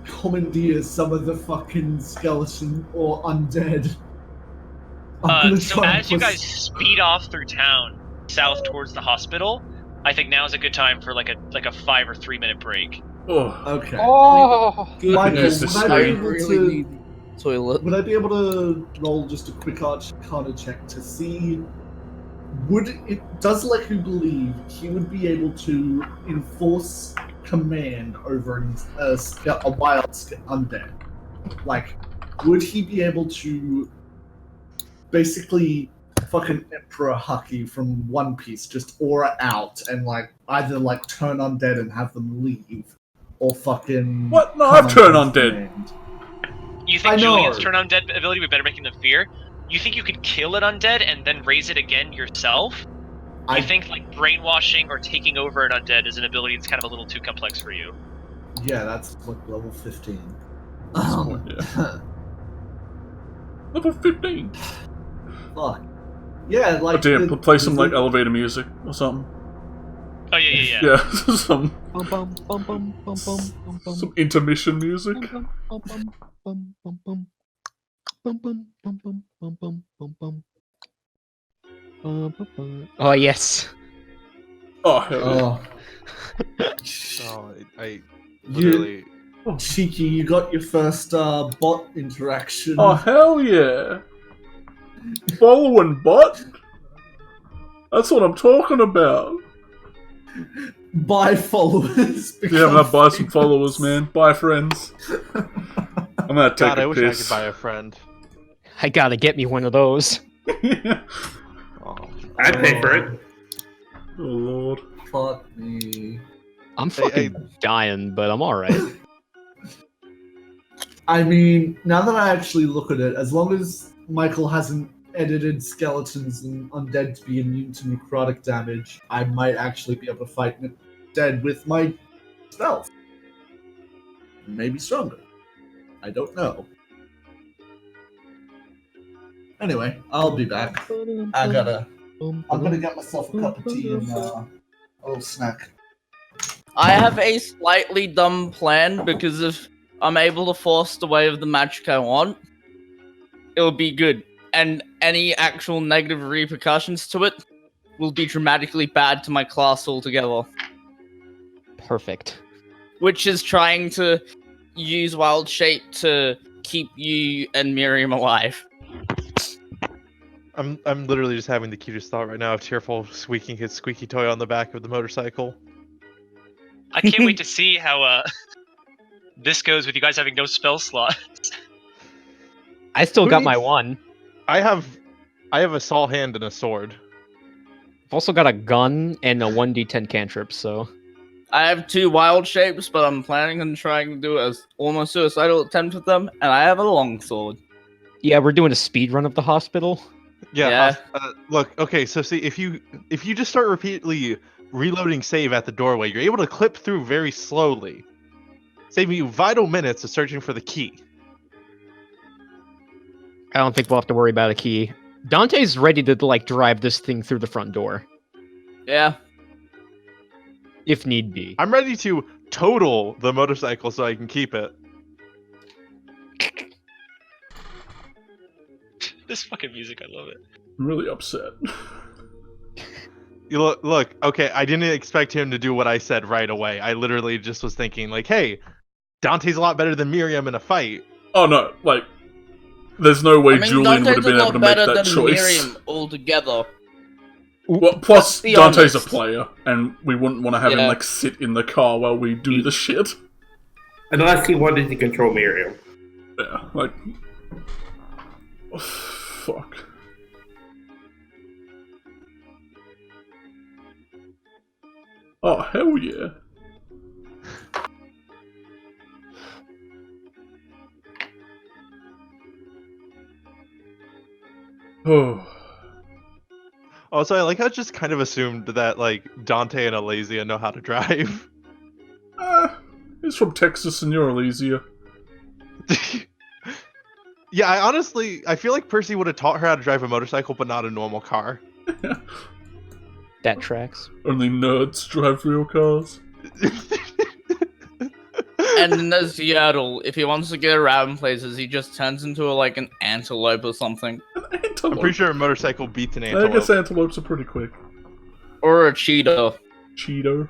commandeer some of the fucking skeleton or undead. I'm gonna So try and as you push- guys speed off through town, south towards the hospital, I think now is a good time for like a 5 or 3 minute break. Oh, Okay. Oh, Michael, goodness, would this I is be great. able really to? need toilet. Would I be able to roll just a quick Arcana check to see? Does Leku believe he would be able to enforce command over a wild undead? Like, would he be able to basically fucking Emperor Haki from One Piece, just aura out and like either like turn undead and have them leave, or fucking What? No, come I've turned under undead. command? You I think know. Julian's turn undead ability would better making them fear? You think you could kill an undead and then raise it again yourself? You think like brainwashing or taking over an undead is an ability that's kind of a little too complex for you? Yeah, that's like level 15. level 15. Fuck. Yeah, Oh, like. damn, play some like elevator music or something. Oh yeah. Yeah, some Bum, bum, bum, bum, bum, bum, bum, bum. some intermission music. Bum, bum, bum, bum, bum, bum. Bum, bum, bum, bum, bum, bum, bum, bum. Bum, bum, bum. Oh yes. Oh, hell yeah. Oh, Oh, I you, literally. Cheeky, you got your first bot interaction. Oh, hell yeah. Following bot? That's what I'm talking about. Buy followers. Yeah, I'm gonna buy some followers, man. Buy friends. I'm gonna take God, I a wish I piss. could buy a friend. I gotta get me one of those. Oh. I'd pay for it. Oh lord. Fuck me. I'm fucking dying, but I'm alright. I mean, now that I actually look at it, as long as Michael hasn't edited skeletons and undead to be immune to necrotic damage, I might actually be able to fight dead with my spells. Maybe stronger. I don't know. Anyway, I'll be back. I'm gonna get myself a cup of tea and a little snack. I have a slightly dumb plan because if I'm able to force the way of the magic I want, it'll be good. And any actual negative repercussions to it will be dramatically bad to my class altogether. Perfect. Which is trying to use Wild Shape to keep you and Miriam alive. I'm literally just having the cutest thought right now of Tearful squeaking his squeaky toy on the back of the motorcycle. I can't wait to see how this goes with you guys having no spell slots. I still Who got my needs- one. I have a saw hand and a sword. I've also got a gun and a 1d10 cantrip, so... I have 2 Wild Shapes, but I'm planning on trying to do a almost suicidal attempt with them, and I have a longsword. Yeah, we're doing a speed run of the hospital. Yeah. Look, okay, so see, if you just start repeatedly reloading save at the doorway, you're able to clip through very slowly, saving you vital minutes of searching for the key. I don't think we'll have to worry about a key. Dante's ready to like drive this thing through the front door Yeah. if need be. I'm ready to total the motorcycle so I can keep it. This fucking music, I love it. I'm really upset. You look, okay, I didn't expect him to do what I said right away. I literally just was thinking, like, hey, Dante's a lot better than Miriam in a fight. Oh no, like, there's no way Julian would have Dante's a been able lot to make better that than choice. Miriam altogether. Well, plus, be Dante's honest. a player, and we wouldn't want to have him, Yeah. like, sit in the car while we do the shit. Unless he wanted to control Miriam. Yeah, like... Fuck. Oh, hell yeah. Oh. Also, I like how it just kind of assumed that, like, Dante and Alesia know how to drive. He's from Texas and you're Alesia. Yeah, I feel like Percy would have taught her how to drive a motorcycle, but not a normal car. That tracks. Only nerds drive real cars. And in the Seattle, if he wants to get around places, he just turns into like an antelope or something. An I'm antelope. pretty sure a motorcycle beats an I antelope. guess antelopes are pretty quick. Or a cheetah. Cheeto.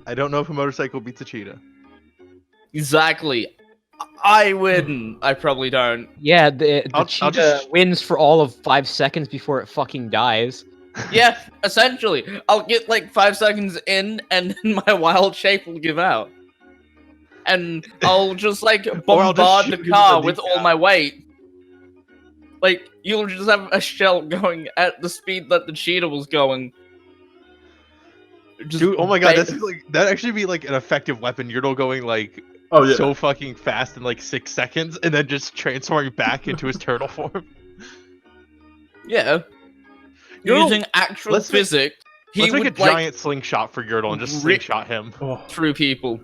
I don't know if a motorcycle beats a cheetah. Exactly. I win. I probably don't. Yeah, the I'll cheetah just- wins for all of 5 seconds before it fucking dies. Yeah, essentially. I'll get like 5 seconds in, and then my wild shape will give out. And I'll just like Or I'll just bombard shoot the you with car a with all kneecap. my weight. Like, you'll just have a shell going at the speed that the cheetah was going. Just Dude, oh my god, ba- that'd actually be like an effective weapon. Yurtle going like Oh yeah. so fucking fast in like 6 seconds, and then just transforming back into his turtle form. Yeah. Yurtle, Using actual let's make- physics, he Let's make a would like giant slingshot for Yurtle and just rip- slingshot him. Oh. through people.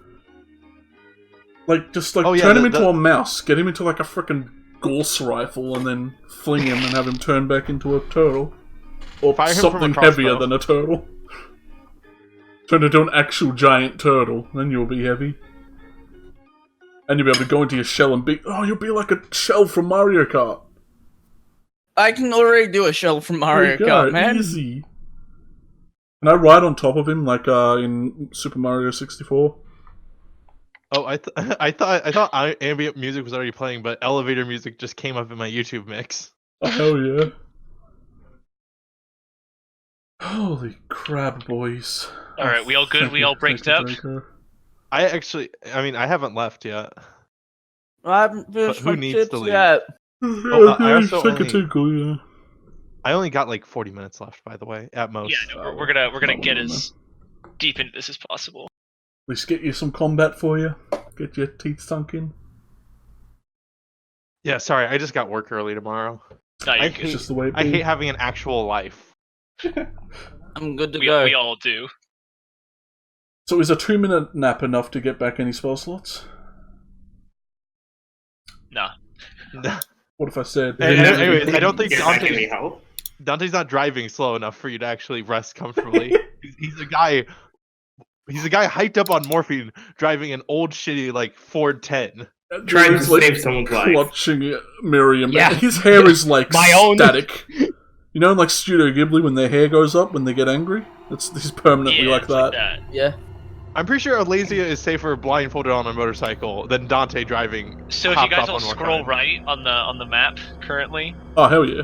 Like, just like Oh, yeah, turn him the- into the- a mouse, get him into like a frickin' Gorse rifle, and then fling him and have him turn back into a turtle. Or Fire him from a something crossbow. heavier than a turtle. Turn into an actual giant turtle, then you'll be heavy. And you'll be able to go into your shell and be... Oh, you'll be like a shell from Mario Kart. I can already do a shell from Mario There you go, Kart, man. easy. Can I ride on top of him like in Super Mario 64? Oh, I thought ambient music was already playing, but elevator music just came up in my YouTube mix. Oh, hell yeah. Holy crap, boys. Alright, we all good? We all brinked up? I haven't left yet. I haven't finished who my needs chips to leave? yet. I also take a only- tinkle, yeah. I only got like 40 minutes left, by the way, at most. Yeah, no, we're gonna get as deep into this as possible. At least get you some combat for you. Get your teeth sunk in. Yeah, sorry, I just got work early tomorrow. No, you're I good. It's hate, just the way it I be. hate having an actual life. I'm good to we go. all do. So is a 2-minute nap enough to get back any spell slots? Nah. What if I said... Anyways, I don't think Is that any Dante, help? Dante's not driving slow enough for you to actually rest comfortably. He's a guy hyped up on morphine, driving an old shitty like Ford 10. Trying to He's, like, save someone's life. clutching Miriam. Yeah. His hair is like My own. static. You know, like Studio Ghibli when their hair goes up when they get angry? He's permanently Yeah, like it's that. Yeah. I'm pretty sure Alesia is safer blindfolded on a motorcycle than Dante driving. So if you hopped guys up all on one scroll time. right on the map currently, Oh, hell yeah.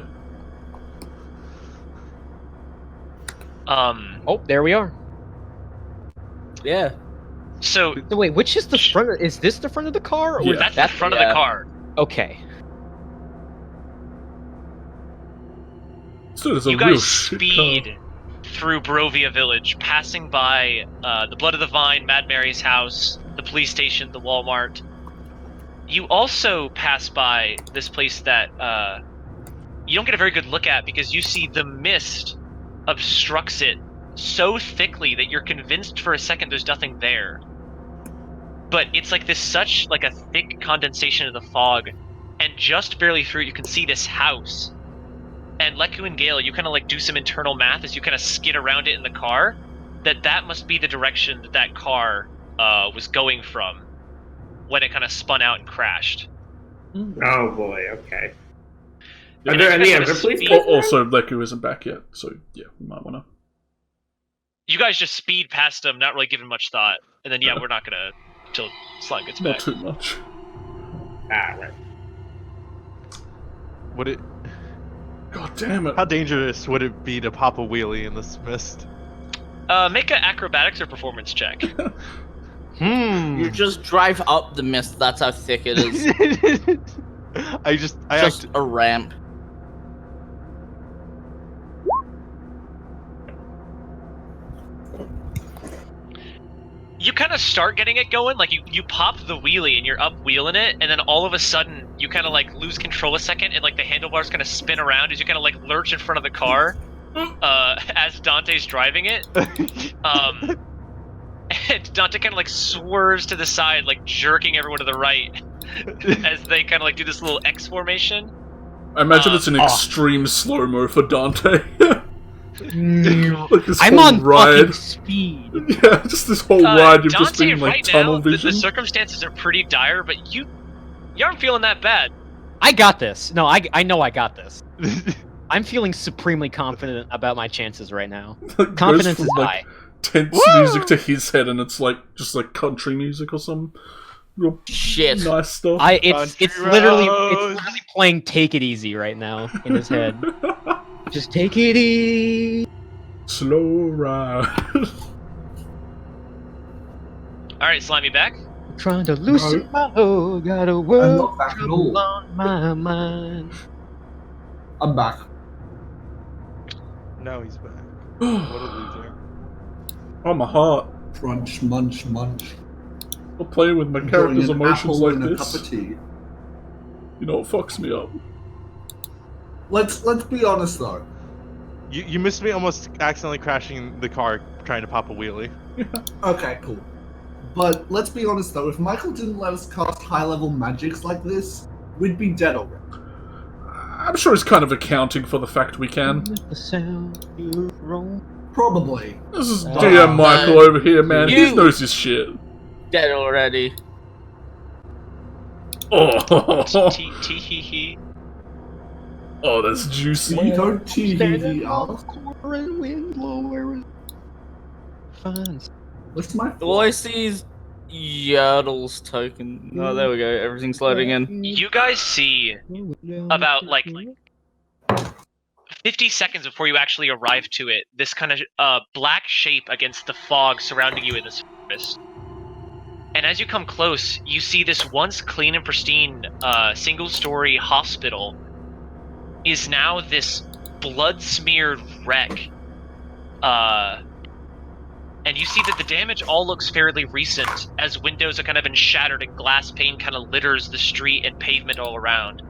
Oh, there we are. Yeah. so So wait, which is the front? Is this the front of the car? Or Yeah. that's that the front of yeah. the car. Okay. Dude, it's a You real guys shit speed through Barovia Village, passing by the Blood of the Vine, Mad Mary's house, the police station, the Walmart. You also pass by this place that you don't get a very good look at because you see the mist obstructs it so thickly that you're convinced for a second there's nothing there. But it's like this such like a thick condensation of the fog, and just barely through it you can see this house. And Leku and Gale, you kind of like do some internal math as you kind of skid around it in the car. That must be the direction that car was going from when it kind of spun out and crashed. Oh boy, okay. Are And there as you any guys other kinda police speed- cars? Also, Leku isn't back yet, so yeah, we might want to. You guys just speed past them, not really giving much thought, and then we're not gonna till Slime gets Not back. too much. Ah, right. Would it? God damn it. How dangerous would it be to pop a wheelie in this mist? Make an acrobatics or performance check. You just drive up the mist. That's how thick it is. Just a ramp. You kind of start getting it going, like you pop the wheelie and you're up wheeling it, and then all of a sudden you kind of like lose control a second, and like the handlebars kind of spin around as you kind of like lurch in front of the car, as Dante's driving it. And Dante kind of like swerves to the side, like jerking everyone to the right, as they kind of like do this little X formation. I imagine it's an extreme slow-mo for Dante. Like this I'm whole on ride. fucking speed. Yeah, just this whole ride, you've Dante, just been like right tunnel now, vision. the circumstances are pretty dire, but you aren't feeling that bad. I got this. No, I know I got this. I'm feeling supremely confident about my chances right now. It Confidence goes is from, high. like, tense music to his head, and it's like just like country music or some real Shit. nice stuff. It's literally playing "Take It Easy" right now in his head. Just take it easy. Slow ride. Alright, Slimy back. Trying to loosen my load, got a world I'm not back at trouble all. on my mind. I'm back. Now he's back. What a loser. Oh, my heart. Crunch, munch, munch. I'm playing with my Enjoying character's an emotions apple like and a this. cup of tea. You know, it fucks me up. Let's be honest though. You missed me almost accidentally crashing the car trying to pop a wheelie. Okay, cool. But let's be honest though, if Michael didn't let us cast high-level magics like this, we'd be dead already. I'm sure he's kind of accounting for the fact we can. The sound you roll. Probably. This is Oh, DM Michael over here, man. He You- knows his shit. Dead already. Oh, Tee-hee-hee. oh, that's juicy. You don't tee-hee-hee us. Wind blower. Finds. What's my All I see is Yertle's token. Oh, there we go. Everything's loading in. You guys see about like 50 seconds before you actually arrive to it, this kind of black shape against the fog surrounding you in this forest. And as you come close, you see this once clean and pristine single-story hospital is now this blood-smeared wreck. And you see that the damage all looks fairly recent, as windows have kind of been shattered and glass pane kind of litters the street and pavement all around.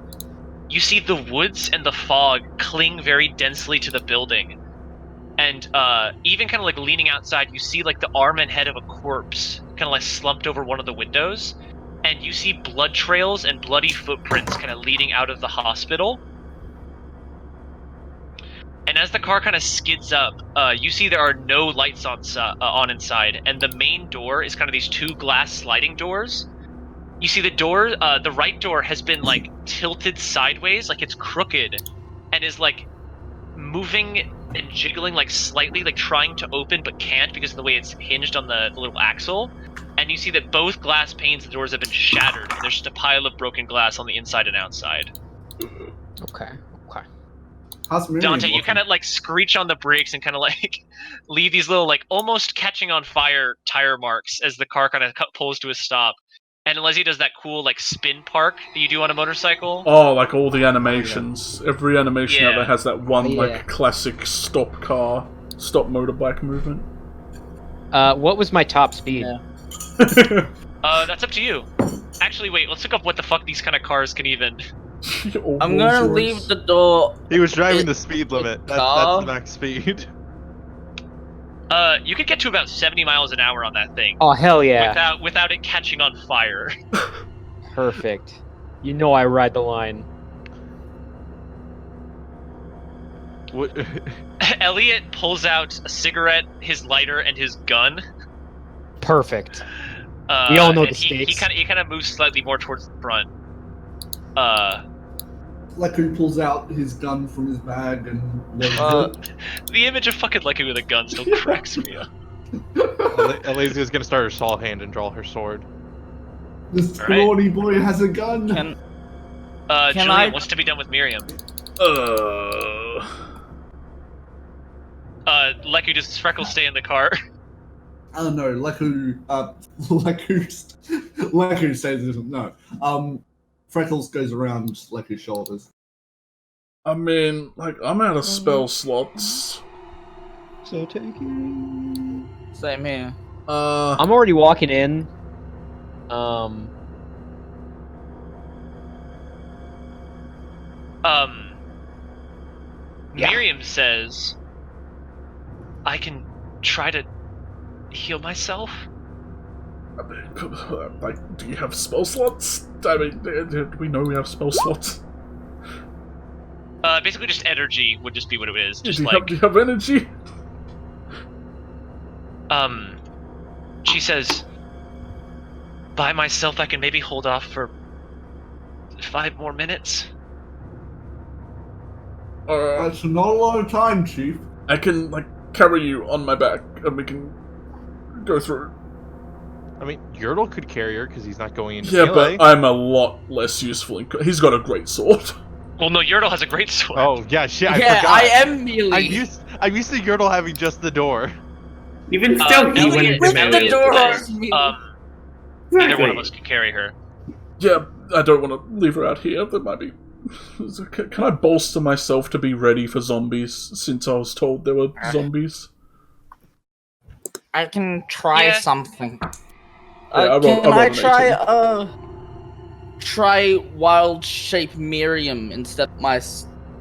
You see the woods and the fog cling very densely to the building. And even kind of like leaning outside, you see like the arm and head of a corpse kind of like slumped over one of the windows. And you see blood trails and bloody footprints kind of leading out of the hospital. And as the car kind of skids up, you see there are no lights on inside, and the main door is kind of these two glass sliding doors. You see the door, the right door has been like tilted sideways, like it's crooked, and is like moving and jiggling like slightly, like trying to open but can't because of the way it's hinged on the little axle. And you see that both glass panes of the doors have been shattered, and there's just a pile of broken glass on the inside and outside. Okay. How's Miriam Dante, you looking? kind of like screech on the brakes and kind of like leave these little like almost catching on fire tire marks as the car kind of pulls to a stop. And Leslie does that cool like spin park that you do on a motorcycle. Oh, like all the animations. Every animation out Yeah. there has that one Yeah. like classic stop motorbike movement. What was my top speed? Yeah. That's up to you. Actually, wait, let's look up what the fuck these kind of cars can even. I'm gonna leave the door. He was driving the speed limit. That's car? the max speed. You could get to about 70 miles an hour on that thing Oh hell yeah! without it catching on fire. Perfect. You know I ride the line. What? Elliot pulls out a cigarette, his lighter, and his gun. Perfect. We all know and the stakes. He kind of moves slightly more towards the front. Leku pulls out his gun from his bag and loads it. The image of fucking Leku with a gun still cracks me up. Elysia's gonna start her saw hand and draw her sword. This Alright. scrawny boy has a gun. Can Julian, I- what's to be done with Miriam? Leku, does Freckles stay in the car? Oh no, Leku says no. Freckles goes around Leku's shoulders. I mean, like, I'm out of spell slots. So take it. Same here. I'm already walking in. Yeah. Miriam says, I can try to heal myself? Like, do you have spell slots? I mean, do we know we have spell slots? Basically just energy would just be what it is. Just do like, you have energy? she says, by myself I can maybe hold off for 5 more minutes. That's not a lot of time, Chief. I can, like, carry you on my back, and we can go through. I mean, Yertle could carry her because he's not going into Yeah, melee. but I'm a lot less useful. He's got a great sword. Well, no, Yertle has a great sword. Oh yeah, shit! I Yeah, forgot. I am melee. I'm used to Yertle having just the door. Even still, he went Elliot, into with melee. the door says, on me. Either one of us can carry her. Yeah, I don't want to leave her out here. There might be... Can I bolster myself to be ready for zombies, since I was told there were zombies? I can try Yeah. something. I Can rolled I an try try wild shape Miriam instead of my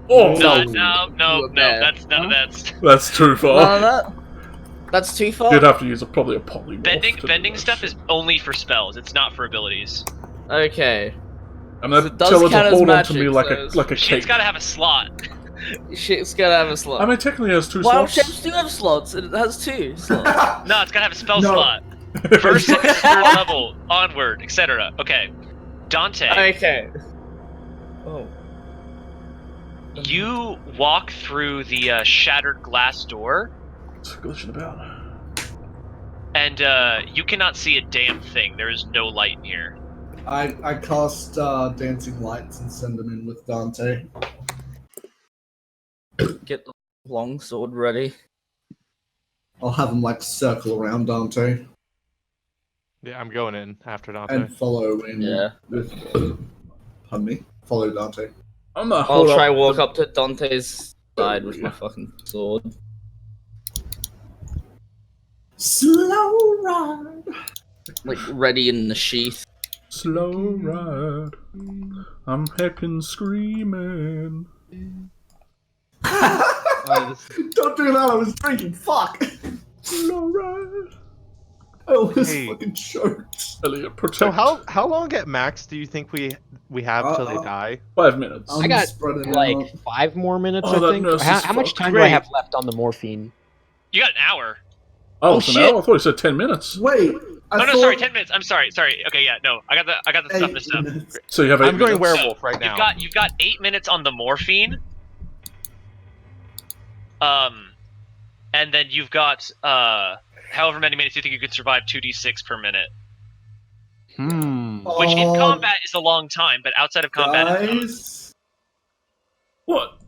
Oh, No, No. no, Bad. none of that's... that's too far. None of that? That's too far? You'd have to use probably a polymorph. to do Bending that stuff shit. is only for spells, it's not for abilities. Okay. I'm gonna it does tell her count to as hold on to magic, me like so a it's- like a Shit's cake. gotta have a slot. Shit's gotta have a slot. I mean, technically it has 2 Wild slots. shapes do have slots. It has 2 slots. No, it's gotta have a spell No. slot. First, second, third level, onward, etc. Okay. Dante, Okay. Oh. you walk through the shattered glass door, What's glitching about? and you cannot see a damn thing. There is no light in here. I cast dancing lights and send them in with Dante. Get the long sword ready. I'll have him like circle around Dante Yeah, I'm going in after Dante. and follow in. Yeah. With, pardon me. Follow Dante. I'm gonna I'll hold try up walk the- up to Dante's side with my fucking sword. Slow ride. Like ready in the sheath. Slow ride. I'm heckin' screaming. Don't do that, I was drinking, fuck! Slow ride. I almost Hey. fucking choked. Elliot, protect. So how long at max do you think we have till they die? 5 minutes. I'm I got, spreading like out. 5 more minutes, Oh, that I think. nurse is How much fucked. time do I Great. have left on the morphine? You got an hour. Oh, Oh, it's an shit. hour? I thought you said 10 minutes. Wait, I Oh no, thought sorry, 10 minutes. I'm sorry. Okay, yeah, no, I got the stuff eight mixed up. minutes. So you have 8 I'm going minutes. werewolf right now. You've got 8 minutes on the morphine. And then you've got however many minutes you think you could survive 2d6 per minute. Which in combat is a long time, but outside of combat Guys, What?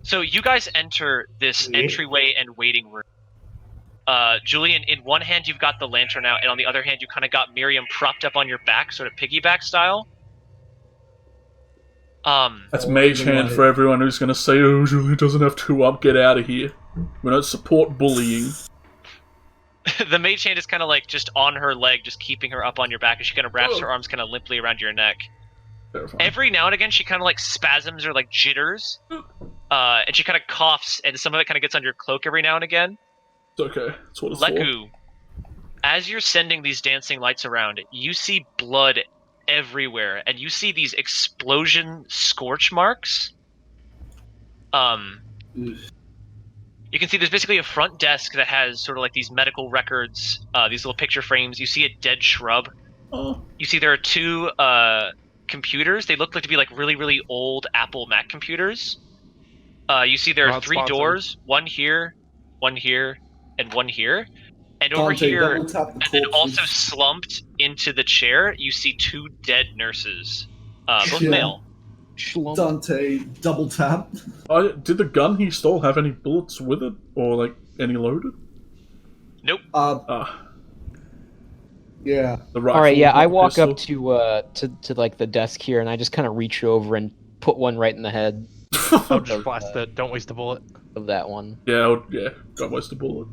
So you guys enter this entryway and waiting room. Julian, in one hand you've got the lantern out, and on the other hand you kind of got Miriam propped up on your back, sort of piggyback style. That's mage hand for everyone who's gonna say, oh, Julie doesn't have 2 up, get out of here. We don't support bullying. The mage hand is kind of like just on her leg, just keeping her up on your back, and she kind of wraps Oh. her arms kind of limply around your neck. Terrifying. Every now and again, she kind of like spasms or like jitters, and she kind of coughs, and some of it kind of gets on your cloak every now and again. It's okay. That's what it's for. Leku, as you're sending these dancing lights around, you see blood everywhere, and you see these explosion scorch marks. You can see there's basically a front desk that has sort of like these medical records, these little picture frames. You see a dead shrub. Oh. You see there are two computers. They look like to be like really, really old Apple Mac computers. You see there are Not 3 sponsored. doors, one here, and one here. And over Dante, here, double tap the and then also corpses. slumped into the chair, you see 2 dead nurses, both Yeah. male. Dante, double tap. Did the gun he stole have any bullets with it, or like any loaded? Nope. Yeah. The rifle, All right, yeah, I the walk up pistol? to like the desk here, and I just kind of reach over and put one right in the head Oh, just blast it. Don't waste a bullet. of that one. Yeah, don't waste a bullet.